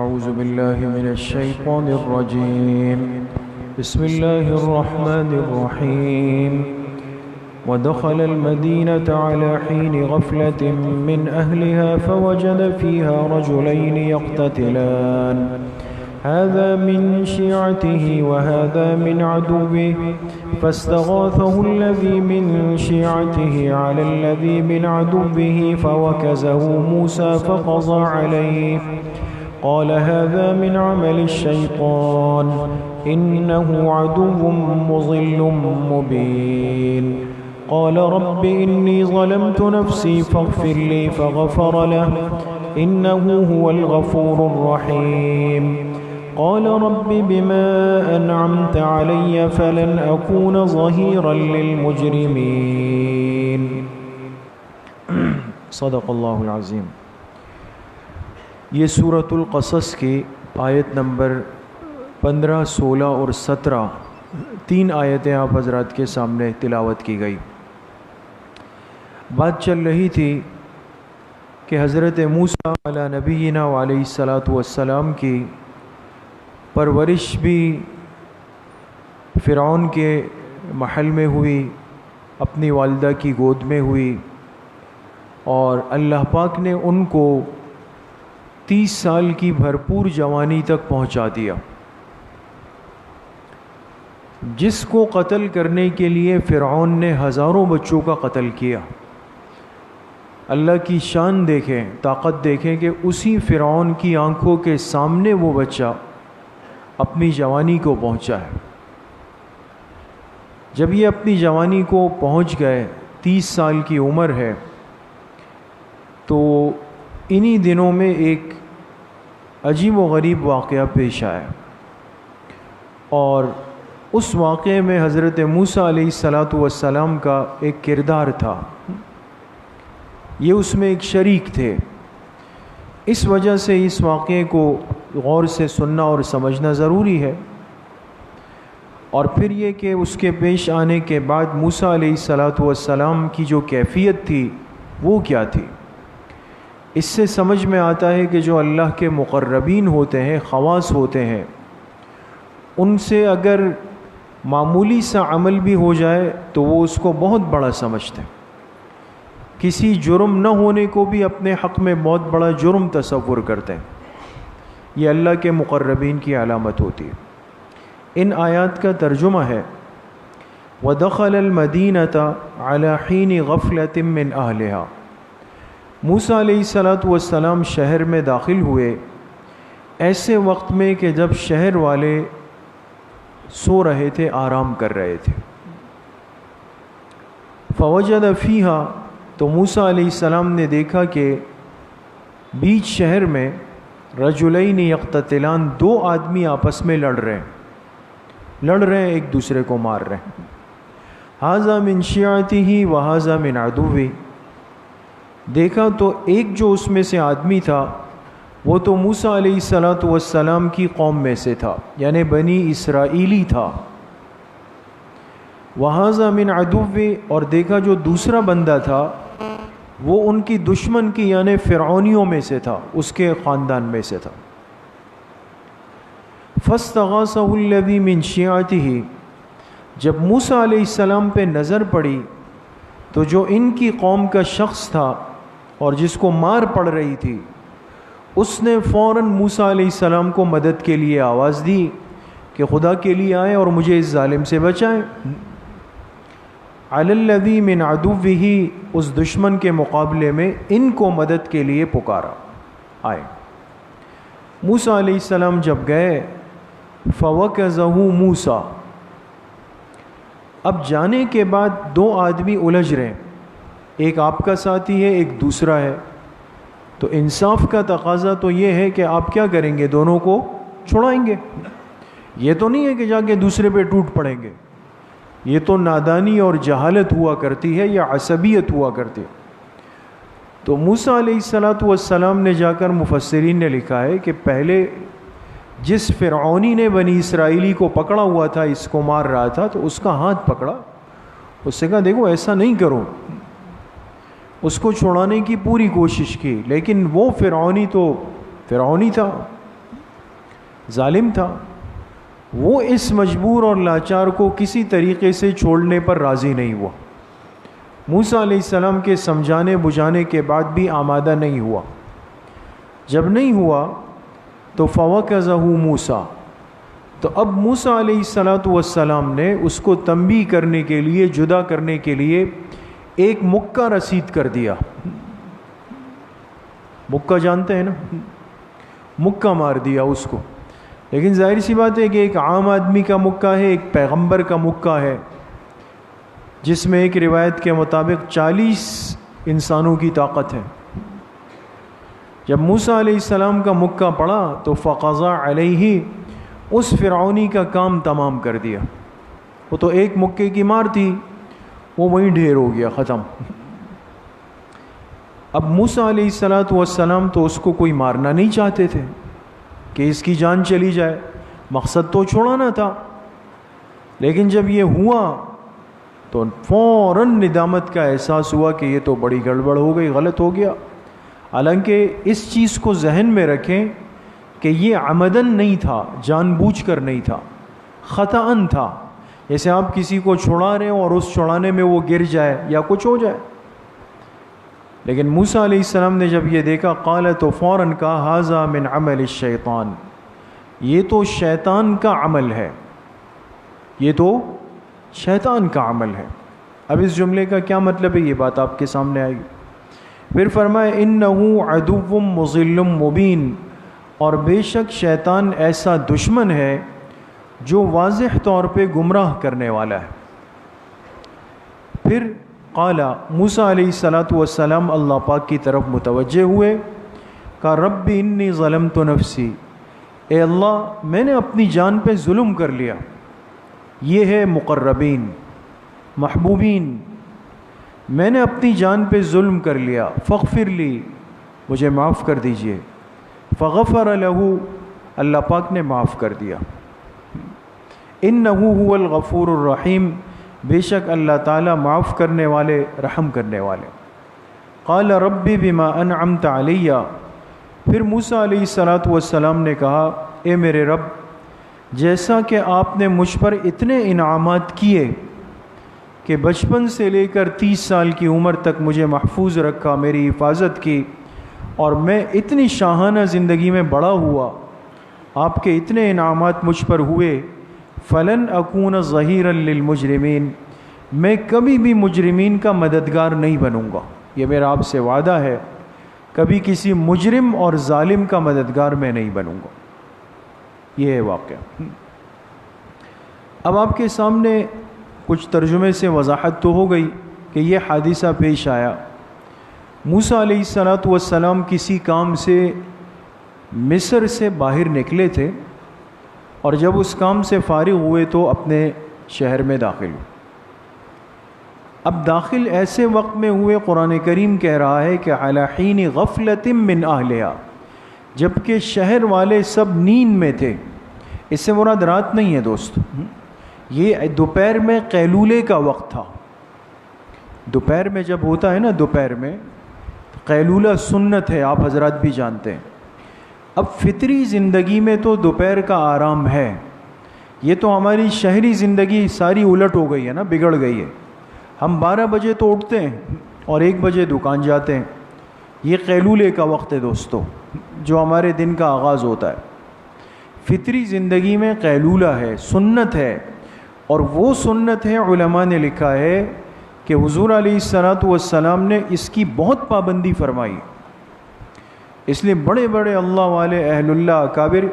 أعوذ بالله من الشيطان الرجيم. بسم الله الرحمن الرحيم. ودخل المدينة على حين غفلة من أهلها فوجد فيها رجلين يقتتلان هذا من شيعته وهذا من عدوه فاستغاثه الذي من شيعته على الذي من عدوه فوكزه موسى فقضى عليه قال هذا من عمل الشيطان إنه عدو مضل مبين. قال رب إني ظلمت نفسي فاغفر لي فغفر له إنه هو الغفور الرحيم. قال رب بما أنعمت علي فلن أكون ظهيرا للمجرمين. صدق اللہ العظیم. یہ سورۃ القصص کی آیت نمبر 15، 16 اور 17 تین آیتیں آپ حضرات کے سامنے تلاوت کی گئی. بات چل رہی تھی کہ حضرت موسیٰ علی نبینا علیہ الصلاۃ والسلام کی پرورش بھی فرعون کے محل میں ہوئی، اپنی والدہ کی گود میں ہوئی، اور اللہ پاک نے ان کو 30 سال کی بھرپور جوانی تک پہنچا دیا. جس کو قتل کرنے کے لیے فرعون نے ہزاروں بچوں کا قتل کیا، اللہ کی شان دیکھیں، طاقت دیکھیں کہ اسی فرعون کی آنکھوں کے سامنے وہ بچہ اپنی جوانی کو پہنچا ہے. جب یہ اپنی جوانی کو پہنچ گئے، 30 سال کی عمر ہے، تو انہی دنوں میں ایک عجیب و غریب واقعہ پیش آیا، اور اس واقعے میں حضرت موسیٰ علیہ السلام کا ایک کردار تھا. یہ اس میں ایک شریک تھے. اس وجہ سے اس واقعے کو غور سے سننا اور سمجھنا ضروری ہے. اور پھر یہ کہ اس کے پیش آنے کے بعد موسیٰ علیہ السلام کی جو کیفیت تھی وہ کیا تھی. اس سے سمجھ میں آتا ہے کہ جو اللہ کے مقربین ہوتے ہیں، خواص ہوتے ہیں، ان سے اگر معمولی سا عمل بھی ہو جائے تو وہ اس کو بہت بڑا سمجھتے ہیں. کسی جرم نہ ہونے کو بھی اپنے حق میں بہت بڑا جرم تصور کرتے ہیں. یہ اللہ کے مقربین کی علامت ہوتی ہے. ان آیات کا ترجمہ ہے وَدَخَلَ الْمَدِينَةَ عَلَى حِينِ غَفْلَةٍ مِّنْ أَهْلِهَا. موسیٰ علیہ السلام شہر میں داخل ہوئے ایسے وقت میں کہ جب شہر والے سو رہے تھے، آرام کر رہے تھے. فوجد فیہا، تو موسیٰ علیہ السلام نے دیکھا کہ بیچ شہر میں رجلین یقتتلان، 2 آدمی آپس میں لڑ رہے ہیں، ایک دوسرے کو مار رہے ہیں. ھذا من شیعتہ وھذا من عدوہ. دیکھا تو ایک جو اس میں سے آدمی تھا وہ تو موسیٰ علیہ السلام کی قوم میں سے تھا، یعنی بنی اسرائیلی تھا. وَھذا مِنْ عَدُوٍّ، اور دیکھا جو دوسرا بندہ تھا وہ ان کی دشمن کی یعنی فرعونیوں میں سے تھا، اس کے خاندان میں سے تھا. فَاسْتَغَاثَهُ الَّذِي مِنْ شِيعَتِهِ. جب موسیٰ علیہ السلام پہ نظر پڑی تو جو ان کی قوم کا شخص تھا اور جس کو مار پڑ رہی تھی، اس نے فوراً موسیٰ علیہ السلام کو مدد کے لیے آواز دی کہ خدا کے لیے آئیں اور مجھے اس ظالم سے بچائیں. علی الذی من عدوہ، اس دشمن کے مقابلے میں ان کو مدد کے لیے پکارا، آئے. موسیٰ علیہ السلام جب گئے فوکزہ موسیٰ. اب جانے کے بعد 2 آدمی الجھ رہے ہیں، ایک آپ کا ساتھی ہے، ایک دوسرا ہے. تو انصاف کا تقاضا تو یہ ہے کہ آپ کیا کریں گے، دونوں کو چھڑائیں گے. یہ تو نہیں ہے کہ جا کے دوسرے پہ ٹوٹ پڑیں گے. یہ تو نادانی اور جہالت ہوا کرتی ہے یا عصبیت ہوا کرتی ہے. تو موسیٰ علیہ السلام نے جا کر، مفسرین نے لکھا ہے کہ پہلے جس فرعونی نے بنی اسرائیلی کو پکڑا ہوا تھا، اس کو مار رہا تھا، تو اس کا ہاتھ پکڑا، اس سے کہا دیکھو ایسا نہیں کرو. اس کو چھڑانے کی پوری کوشش کی، لیکن وہ فرعونی تو فرعونی تھا، ظالم تھا، وہ اس مجبور اور لاچار کو کسی طریقے سے چھوڑنے پر راضی نہیں ہوا۔ موسیٰ علیہ السلام کے سمجھانے بجھانے کے بعد بھی آمادہ نہیں ہوا۔ جب نہیں ہوا تو فَوَكَزَهُ موسیٰ، تو اب موسیٰ علیہ السلام نے اس کو تنبیہ کرنے کے لیے، جدا کرنے کے لیے ایک مکہ رسید کر دیا۔ مکہ جانتے ہیں نا، مکہ مار دیا اس کو۔ لیکن ظاہر سی بات ہے کہ ایک عام آدمی کا مکہ ہے، ایک پیغمبر کا مکہ ہے، جس میں ایک روایت کے مطابق 40 انسانوں کی طاقت ہے۔ جب موسیٰ علیہ السلام کا مکہ پڑا تو فقضا علیہ، اس فرعونی کا کام تمام کر دیا۔ وہ تو ایک مکے کی مار تھی، وہ وہیں ڈھیر ہو گیا، ختم۔ اب موسیٰ علیہ السلام تو اس کو کوئی مارنا نہیں چاہتے تھے کہ اس کی جان چلی جائے، مقصد تو چھوڑانا تھا۔ لیکن جب یہ ہوا تو فوراً ندامت کا احساس ہوا کہ یہ تو بڑی گڑبڑ ہو گئی، غلط ہو گیا۔ حالانکہ اس چیز کو ذہن میں رکھیں کہ یہ عمدن نہیں تھا، جان بوجھ کر نہیں تھا، خطأً تھا۔ جیسے آپ کسی کو چھڑا رہے ہوں اور اس چھڑانے میں وہ گر جائے یا کچھ ہو جائے۔ لیکن موسیٰ علیہ السلام نے جب یہ دیکھا، قال، تو فوراً کہا، ھذا من عمل الشیطان، یہ تو شیطان کا عمل ہے، یہ تو شیطان کا عمل ہے۔ اب اس جملے کا کیا مطلب ہے، یہ بات آپ کے سامنے آئے گی۔ پھر فرمایا، انہ عدو مضل مبین، اور بے شک شیطان ایسا دشمن ہے جو واضح طور پہ گمراہ کرنے والا ہے۔ پھر قال، موسیٰ علیہ السلام اللہ پاک کی طرف متوجہ ہوئے، کہا، رب انی ظلمت نفسی، اے اللہ میں نے اپنی جان پہ ظلم کر لیا۔ یہ ہے مقربین، محبوبین، میں نے اپنی جان پہ ظلم کر لیا، فاغفر لی، مجھے معاف کر دیجئے۔ فغفر لہ، اللہ پاک نے معاف کر دیا۔ انہ هو الغفور الرحیم، بے شک اللہ تعالیٰ معاف کرنے والے، رحم کرنے والے۔ قال رب بما انعمت علی، پھر موسیٰ علیہ السلام نے کہا، اے میرے رب، جیسا کہ آپ نے مجھ پر اتنے انعامات کیے کہ بچپن سے لے کر 30 سال کی عمر تک مجھے محفوظ رکھا، میری حفاظت کی، اور میں اتنی شاہانہ زندگی میں بڑا ہوا، آپ کے اتنے انعامات مجھ پر ہوئے، فلن اکون ظہیرا للمجرمین، میں کبھی بھی مجرمین کا مددگار نہیں بنوں گا، یہ میرا آپ سے وعدہ ہے، کبھی کسی مجرم اور ظالم کا مددگار میں نہیں بنوں گا۔ یہ ہے واقعہ۔ اب آپ کے سامنے کچھ ترجمے سے وضاحت تو ہو گئی کہ یہ حادثہ پیش آیا۔ موسیٰ علیہ السلام کسی کام سے مصر سے باہر نکلے تھے، اور جب اس کام سے فارغ ہوئے تو اپنے شہر میں داخل ہوئے۔ اب داخل ایسے وقت میں ہوئے، قرآن کریم کہہ رہا ہے کہ علی حین غفلۃ من اہلہا، جبکہ شہر والے سب نیند میں تھے۔ اس سے مراد رات نہیں ہے دوست، یہ دوپہر میں قیلولے کا وقت تھا۔ دوپہر میں جب ہوتا ہے نا، دوپہر میں قیلولہ سنت ہے، آپ حضرات بھی جانتے ہیں۔ اب فطری زندگی میں تو دوپہر کا آرام ہے، یہ تو ہماری شہری زندگی ساری الٹ ہو گئی ہے نا، بگڑ گئی ہے۔ ہم 12 بجے تو اٹھتے ہیں اور 1 بجے دکان جاتے ہیں، یہ قیلولے کا وقت ہے دوستو، جو ہمارے دن کا آغاز ہوتا ہے۔ فطری زندگی میں قیلولہ ہے، سنت ہے، اور وہ سنت ہے، علماء نے لکھا ہے کہ حضور علیہ السلام نے اس کی بہت پابندی فرمائی، اس لیے بڑے بڑے اللہ والے، اہل اللہ، اکابر،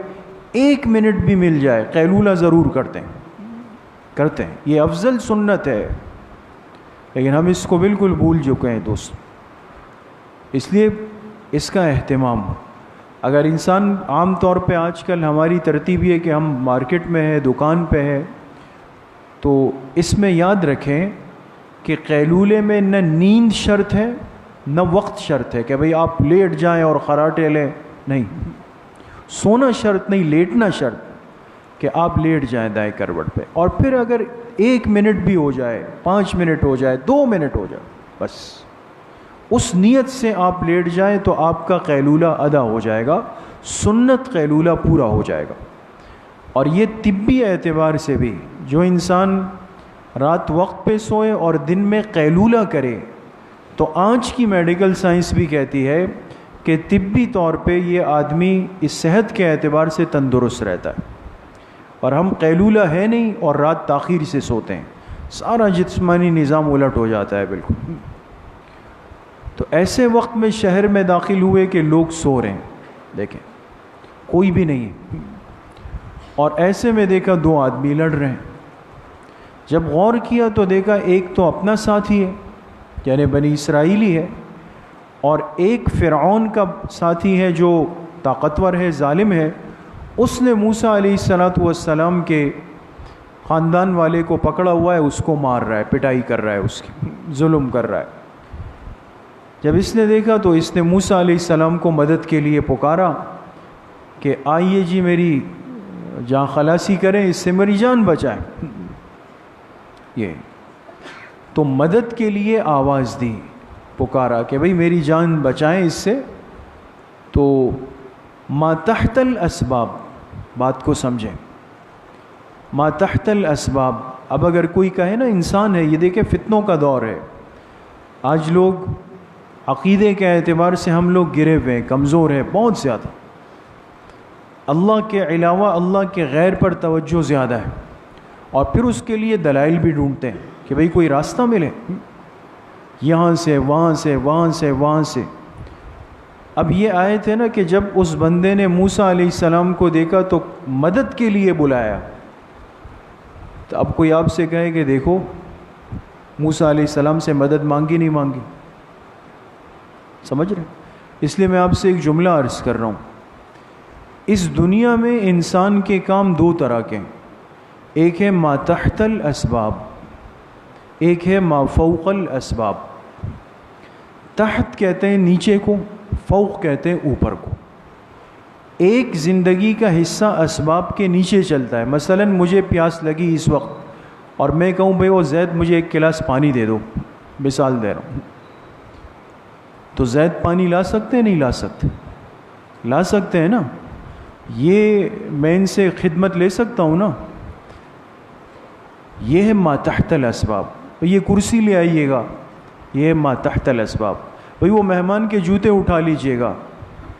1 منٹ بھی مل جائے قیلولہ ضرور کرتے ہیں، یہ افضل سنت ہے۔ لیکن ہم اس کو بالکل بھول چکے ہیں دوست، اس لیے اس کا اہتمام۔ اگر انسان عام طور پہ آج کل ہماری ترتیب یہ کہ ہم مارکیٹ میں ہے، دکان پہ ہے، تو اس میں یاد رکھیں کہ قیلولے میں نہ نیند شرط ہے نہ وقت شرط ہے کہ بھئی آپ لیٹ جائیں اور خراٹے لیں، نہیں، سونا شرط نہیں، لیٹنا شرط کہ آپ لیٹ جائیں دائیں کروٹ پہ، اور پھر اگر 1 منٹ بھی ہو جائے، 5 منٹ ہو جائے، 2 منٹ ہو جائے، بس اس نیت سے آپ لیٹ جائیں تو آپ کا قیلولہ ادا ہو جائے گا، سنت قیلولہ پورا ہو جائے گا۔ اور یہ طبی اعتبار سے بھی، جو انسان رات وقت پہ سوئے اور دن میں قیلولہ کرے، تو آج کی میڈیکل سائنس بھی کہتی ہے کہ طبی طور پہ یہ آدمی اس صحت کے اعتبار سے تندرست رہتا ہے، اور ہم قیلولہ ہے نہیں اور رات تاخیر سے سوتے ہیں، سارا جسمانی نظام الٹ ہو جاتا ہے بالکل۔ تو ایسے وقت میں شہر میں داخل ہوئے کہ لوگ سو رہے ہیں، دیکھیں کوئی بھی نہیں ہے، اور ایسے میں دیکھا دو آدمی لڑ رہے ہیں۔ جب غور کیا تو دیکھا ایک تو اپنا ساتھی ہے، یعنی بنی اسرائیلی ہے، اور ایک فرعون کا ساتھی ہے جو طاقتور ہے، ظالم ہے۔ اس نے موسیٰ علیہ السلام کے خاندان والے کو پکڑا ہوا ہے، اس کو مار رہا ہے، پٹائی کر رہا ہے، اس کی ظلم کر رہا ہے۔ جب اس نے دیکھا تو اس نے موسیٰ علیہ السلام کو مدد کے لیے پکارا کہ آئیے جی میری جان خلاصی کریں، اس سے میری جان بچائیں۔ یہ تو مدد کے لیے آواز دی، پکارا کہ بھئی میری جان بچائیں اس سے۔ تو ما تحت الاسباب، بات کو سمجھیں، ما تحت الاسباب۔ اب اگر کوئی کہے نا انسان ہے، یہ دیکھیں فتنوں کا دور ہے، آج لوگ عقیدے کے اعتبار سے ہم لوگ گرے ہوئے ہیں، کمزور ہیں بہت زیادہ، اللہ کے علاوہ اللہ کے غیر پر توجہ زیادہ ہے، اور پھر اس کے لیے دلائل بھی ڈھونڈتے ہیں کہ بھئی کوئی راستہ ملے، یہاں سے وہاں سے وہاں سے وہاں سے۔ اب یہ آیت ہے نا کہ جب اس بندے نے موسیٰ علیہ السلام کو دیکھا تو مدد کے لیے بلایا، تو اب کوئی آپ سے کہے کہ دیکھو موسیٰ علیہ السلام سے مدد مانگی نہیں مانگی، سمجھ رہے؟ اس لیے میں آپ سے ایک جملہ عرض کر رہا ہوں، اس دنیا میں انسان کے کام دو طرح کے ہیں، ایک ہے ما تحت الاسباب، ایک ہے ما فوق الاسباب۔ تحت کہتے ہیں نیچے کو، فوق کہتے ہیں اوپر کو۔ ایک زندگی کا حصہ اسباب کے نیچے چلتا ہے، مثلا مجھے پیاس لگی اس وقت اور میں کہوں بھئی وہ زید مجھے ایک گلاس پانی دے دو، مثال دے رہا ہوں، تو زید پانی لا سکتے ہیں نہیں لا سکتے؟ لا سکتے ہیں نا، یہ میں ان سے خدمت لے سکتا ہوں نا، یہ ہے ما تحت الاسباب۔ یہ کرسی لے آئیے گا، یہ ہے ما تحت الاسباب۔ بھئی وہ مہمان کے جوتے اٹھا لیجئے گا،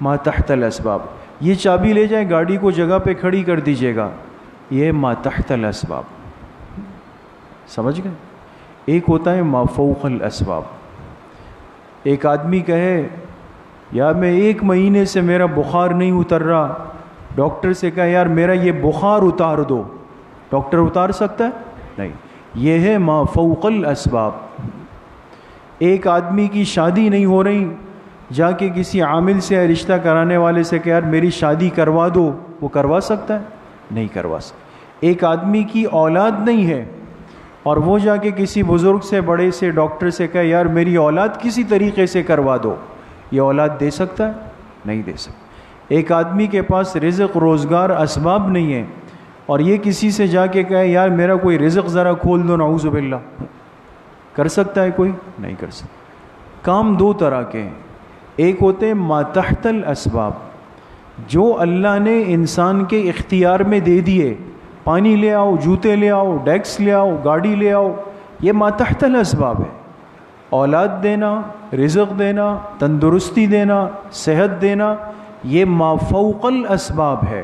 ما تحت الاسباب۔ یہ چابی لے جائیں گاڑی کو جگہ پہ کھڑی کر دیجئے گا، یہ ہے ما تحت الاسباب۔ سمجھ گئے؟ ایک ہوتا ہے ما فوق الاسباب۔ ایک آدمی کہے یار میں 1 مہینے سے میرا بخار نہیں اتر رہا، ڈاکٹر سے کہا یار میرا یہ بخار اتار دو، ڈاکٹر اتار سکتا ہے؟ نہیں، یہ ہے ما فوق الاسباب۔ ایک آدمی کی شادی نہیں ہو رہی، جا کے کسی عامل سے رشتہ کرانے والے سے کہ یار میری شادی کروا دو، وہ کروا سکتا ہے؟ نہیں کروا سکتا۔ ایک آدمی کی اولاد نہیں ہے اور وہ جا کے کسی بزرگ سے بڑے سے ڈاکٹر سے کہے یار میری اولاد کسی طریقے سے کروا دو، یہ اولاد دے سکتا ہے؟ نہیں دے سکتا۔ ایک آدمی کے پاس رزق روزگار اسباب نہیں ہے اور یہ کسی سے جا کے کہے یار میرا کوئی رزق ذرا کھول دو، نعوذ باللہ، کر سکتا ہے کوئی؟ نہیں کر سکتا۔ کام دو طرح کے ہیں، ایک ہوتے ہیں ما تحت الاسباب، جو اللہ نے انسان کے اختیار میں دے دیے، پانی لے آؤ، جوتے لے آؤ، ڈیکس لے آؤ، گاڑی لے آؤ، یہ ما تحت الاسباب ہے۔ اولاد دینا، رزق دینا، تندرستی دینا، صحت دینا، یہ ما فوق الاسباب ہے۔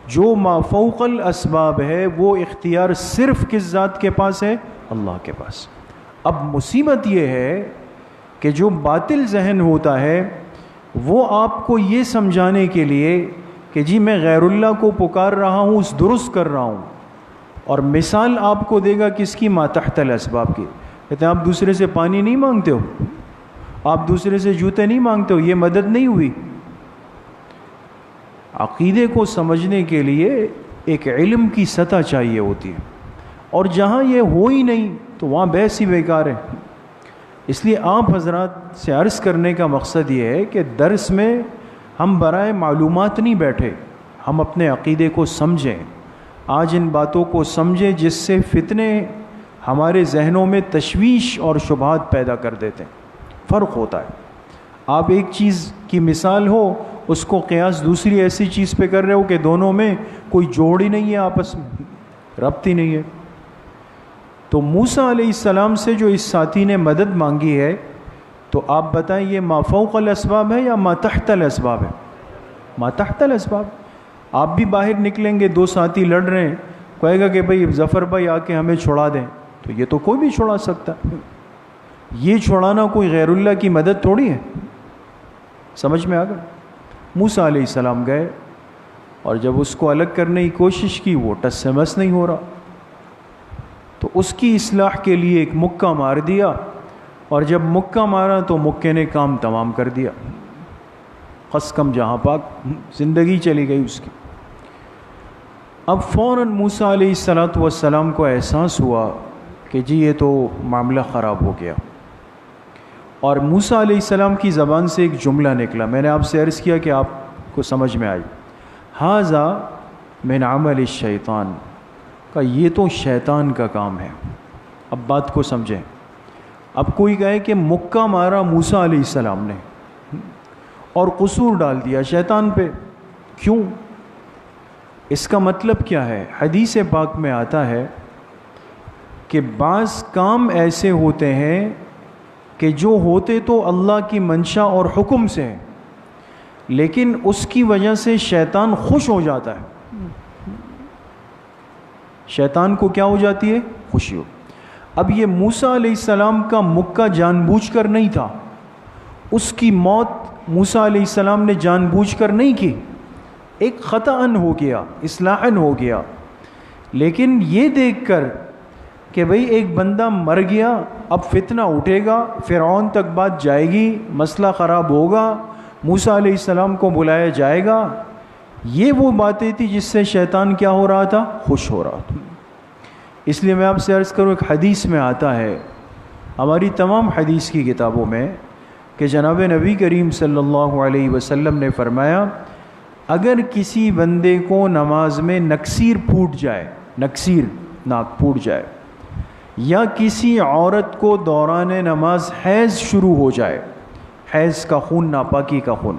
جو ما فوق الاسباب ہے وہ اختیار صرف کس ذات کے پاس ہے؟ اللہ کے پاس۔ اب مصیبت یہ ہے کہ جو باطل ذہن ہوتا ہے وہ آپ کو یہ سمجھانے کے لیے کہ جی میں غیر اللہ کو پکار رہا ہوں، اس درست کر رہا ہوں، اور مثال آپ کو دے گا کس کی؟ ما تحت الاسباب کی۔ کہتے ہیں آپ دوسرے سے پانی نہیں مانگتے ہو، آپ دوسرے سے جوتے نہیں مانگتے ہو، یہ مدد نہیں ہوئی۔ عقیدے کو سمجھنے کے لیے ایک علم کی سطح چاہیے ہوتی ہے، اور جہاں یہ ہو ہی نہیں تو وہاں بحث ہی بیکار ہے۔ اس لیے آپ حضرات سے عرض کرنے کا مقصد یہ ہے کہ درس میں ہم برائے معلومات نہیں بیٹھے، ہم اپنے عقیدے کو سمجھیں، آج ان باتوں کو سمجھیں جس سے فتنے ہمارے ذہنوں میں تشویش اور شبہات پیدا کر دیتے ہیں۔ فرق ہوتا ہے، آپ ایک چیز کی مثال ہو اس کو قیاس دوسری ایسی چیز پہ کر رہے ہو کہ دونوں میں کوئی جوڑ ہی نہیں ہے، آپس میں ربط ہی نہیں ہے۔ تو موسیٰ علیہ السلام سے جو اس ساتھی نے مدد مانگی ہے، تو آپ بتائیں یہ ما فوق الاسباب ہے یا ما تحت الاسباب ہے؟ ما تحت الاسباب۔ آپ بھی باہر نکلیں گے، دو ساتھی لڑ رہے ہیں، کہے گا کہ بھئی ظفر بھائی آ کے ہمیں چھڑا دیں، تو یہ تو کوئی بھی چھڑا سکتا ہے۔ یہ چھڑانا کوئی غیر اللہ کی مدد تھوڑی ہے۔ سمجھ میں آ گیا؟ موسیٰ علیہ السلام گئے اور جب اس کو الگ کرنے کی کوشش کی، وہ ٹس سے مس نہیں ہو رہا، تو اس کی اصلاح کے لیے ایک مکہ مار دیا، اور جب مکہ مارا تو مکے نے کام تمام کر دیا، قسکم جہاں پاک، زندگی چلی گئی اس کی۔ اب فوراً موسیٰ علیہ السلام کو احساس ہوا کہ جی یہ تو معاملہ خراب ہو گیا، اور موسیٰ علیہ السلام کی زبان سے ایک جملہ نکلا، میں نے آپ سے عرض کیا کہ آپ کو سمجھ میں آئی، ھذا من عمل الشیطان، کا یہ تو شیطان کا کام ہے۔ اب بات کو سمجھیں، اب کوئی کہے کہ مکہ مارا موسیٰ علیہ السلام نے اور قصور ڈال دیا شیطان پہ، کیوں؟ اس کا مطلب کیا ہے؟ حدیث پاک میں آتا ہے کہ بعض کام ایسے ہوتے ہیں کہ جو ہوتے تو اللہ کی منشا اور حکم سے ہیں، لیکن اس کی وجہ سے شیطان خوش ہو جاتا ہے۔ شیطان کو کیا ہو جاتی ہے؟ خوشی ہو۔ اب یہ موسیٰ علیہ السلام کا مکہ جان بوجھ کر نہیں تھا، اس کی موت موسیٰ علیہ السلام نے جان بوجھ کر نہیں کی، ایک خطأً ہو گیا، اصلاحاً ہو گیا، لیکن یہ دیکھ کر کہ بھئی ایک بندہ مر گیا، اب فتنہ اٹھے گا، فرعون تک بات جائے گی، مسئلہ خراب ہوگا، موسیٰ علیہ السلام کو بلایا جائے گا، یہ وہ باتیں تھی جس سے شیطان کیا ہو رہا تھا؟ خوش ہو رہا تھا۔ اس لیے میں آپ سے عرض کروں، ایک حدیث میں آتا ہے، ہماری تمام حدیث کی کتابوں میں، کہ جناب نبی کریم صلی اللہ علیہ وسلم نے فرمایا، اگر کسی بندے کو نماز میں نکسیر پھوٹ جائے، نکسیر ناک پھوٹ جائے، یا کسی عورت کو دوران نماز حیض شروع ہو جائے، حیض کا خون، ناپاکی کا خون،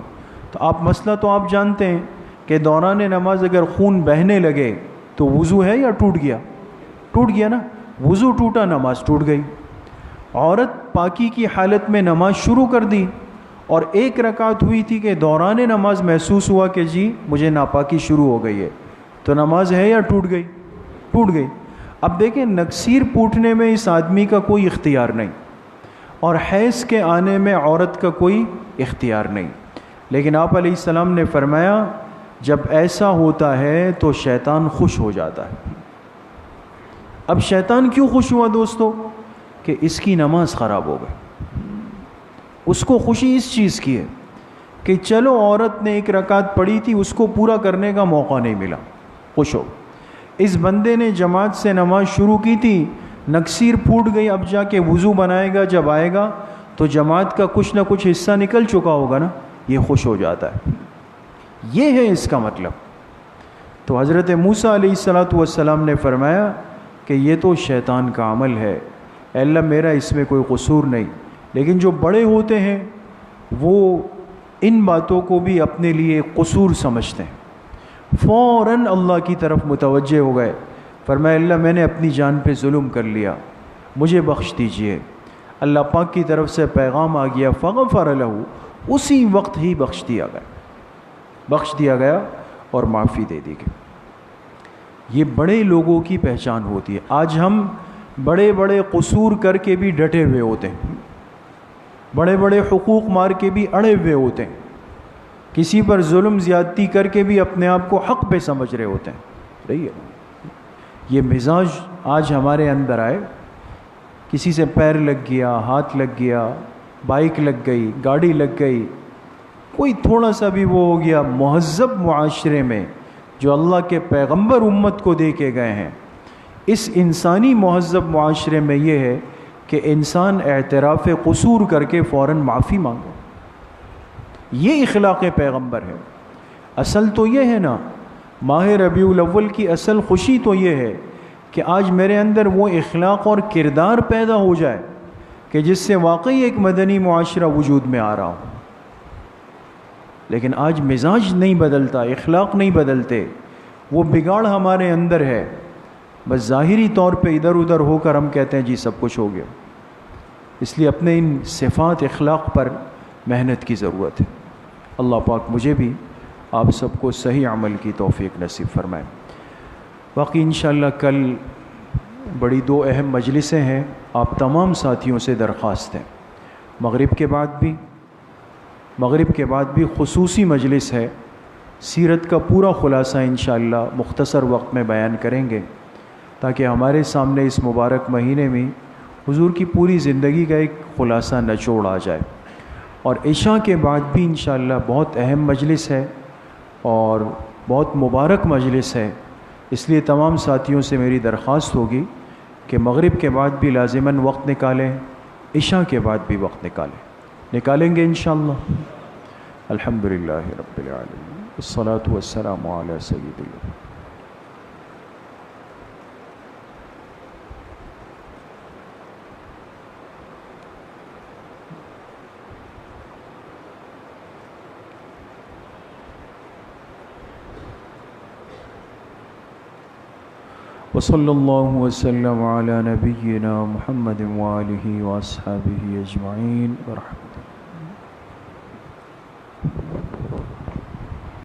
تو آپ مسئلہ تو آپ جانتے ہیں کہ دوران نماز اگر خون بہنے لگے تو وضو ہے یا ٹوٹ گیا؟ ٹوٹ گیا نا، وضو ٹوٹا، نماز ٹوٹ گئی۔ عورت پاکی کی حالت میں نماز شروع کر دی، اور ایک رکعت ہوئی تھی کہ دوران نماز محسوس ہوا کہ جی مجھے ناپاکی شروع ہو گئی ہے، تو نماز ہے یا ٹوٹ گئی؟ ٹوٹ گئی۔ اب دیکھیں، نکسیر پھوٹنے میں اس آدمی کا کوئی اختیار نہیں، اور حیض کے آنے میں عورت کا کوئی اختیار نہیں، لیکن آپ علیہ السلام نے فرمایا جب ایسا ہوتا ہے تو شیطان خوش ہو جاتا ہے۔ اب شیطان کیوں خوش ہوا دوستو؟ کہ اس کی نماز خراب ہو گئی۔ اس کو خوشی اس چیز کی ہے کہ چلو عورت نے ایک رکعت پڑھی تھی، اس کو پورا کرنے کا موقع نہیں ملا، خوش ہو۔ اس بندے نے جماعت سے نماز شروع کی تھی، نکسیر پھوٹ گئی، اب جا کے وضو بنائے گا، جب آئے گا تو جماعت کا کچھ نہ کچھ حصہ نکل چکا ہوگا نا، یہ خوش ہو جاتا ہے۔ یہ ہے اس کا مطلب۔ تو حضرت موسیٰ علیہ السلام نے فرمایا کہ یہ تو شیطان کا عمل ہے، اے اللہ میرا اس میں کوئی قصور نہیں، لیکن جو بڑے ہوتے ہیں وہ ان باتوں کو بھی اپنے لیے قصور سمجھتے ہیں، فوراً اللہ کی طرف متوجہ ہو گئے، فرمایا اللہ میں نے اپنی جان پہ ظلم کر لیا، مجھے بخش دیجئے۔ اللہ پاک کی طرف سے پیغام آ گیا، فغفر لہ، اسی وقت ہی بخش دیا گیا اور معافی دے دی گئی۔ یہ بڑے لوگوں کی پہچان ہوتی ہے۔ آج ہم بڑے بڑے قصور کر کے بھی ڈٹے ہوئے ہوتے ہیں، بڑے بڑے حقوق مار کے بھی اڑے ہوئے ہوتے ہیں، کسی پر ظلم زیادتی کر کے بھی اپنے آپ کو حق پہ سمجھ رہے ہوتے ہیں۔ رہی ہے یہ مزاج آج ہمارے اندر آئے، کسی سے پیر لگ گیا، ہاتھ لگ گیا، بائک لگ گئی، گاڑی لگ گئی، کوئی تھوڑا سا بھی وہ ہو گیا، مہذب معاشرے میں جو اللہ کے پیغمبر امت کو دے کے گئے ہیں، اس انسانی مہذب معاشرے میں یہ ہے کہ انسان اعتراف قصور کر کے فوراً معافی مانگو۔ یہ اخلاق پیغمبر ہے۔ اصل تو یہ ہے نا، ماہ ربیع الاول کی اصل خوشی تو یہ ہے کہ آج میرے اندر وہ اخلاق اور کردار پیدا ہو جائے کہ جس سے واقعی ایک مدنی معاشرہ وجود میں آ رہا ہو۔ لیکن آج مزاج نہیں بدلتا، اخلاق نہیں بدلتے، وہ بگاڑ ہمارے اندر ہے، بس ظاہری طور پہ ادھر ادھر ہو کر ہم کہتے ہیں جی سب کچھ ہو گیا۔ اس لیے اپنے ان صفات اخلاق پر محنت کی ضرورت ہے۔ اللہ پاک مجھے بھی آپ سب کو صحیح عمل کی توفیق نصیب فرمائے۔ باقی انشاءاللہ کل بڑی دو اہم مجلسیں ہیں، آپ تمام ساتھیوں سے درخواست ہے، مغرب کے بعد بھی خصوصی مجلس ہے، سیرت کا پورا خلاصہ انشاءاللہ مختصر وقت میں بیان کریں گے، تاکہ ہمارے سامنے اس مبارک مہینے میں حضور کی پوری زندگی کا ایک خلاصہ نچوڑ آ جائے۔ اور عشاء کے بعد بھی انشاءاللہ بہت اہم مجلس ہے اور بہت مبارک مجلس ہے، اس لیے تمام ساتھیوں سے میری درخواست ہوگی کہ مغرب کے بعد بھی لازماً وقت نکالیں، عشاء کے بعد بھی وقت نکالیں گے انشاءاللہ۔ الحمدللہ رب العالمین، الصلاۃ والسلام علی سید اللہ۔ وصلی اللہ وسلم علی نبینا محمد وآلہ واصحابہ اجمعین برحمتہ۔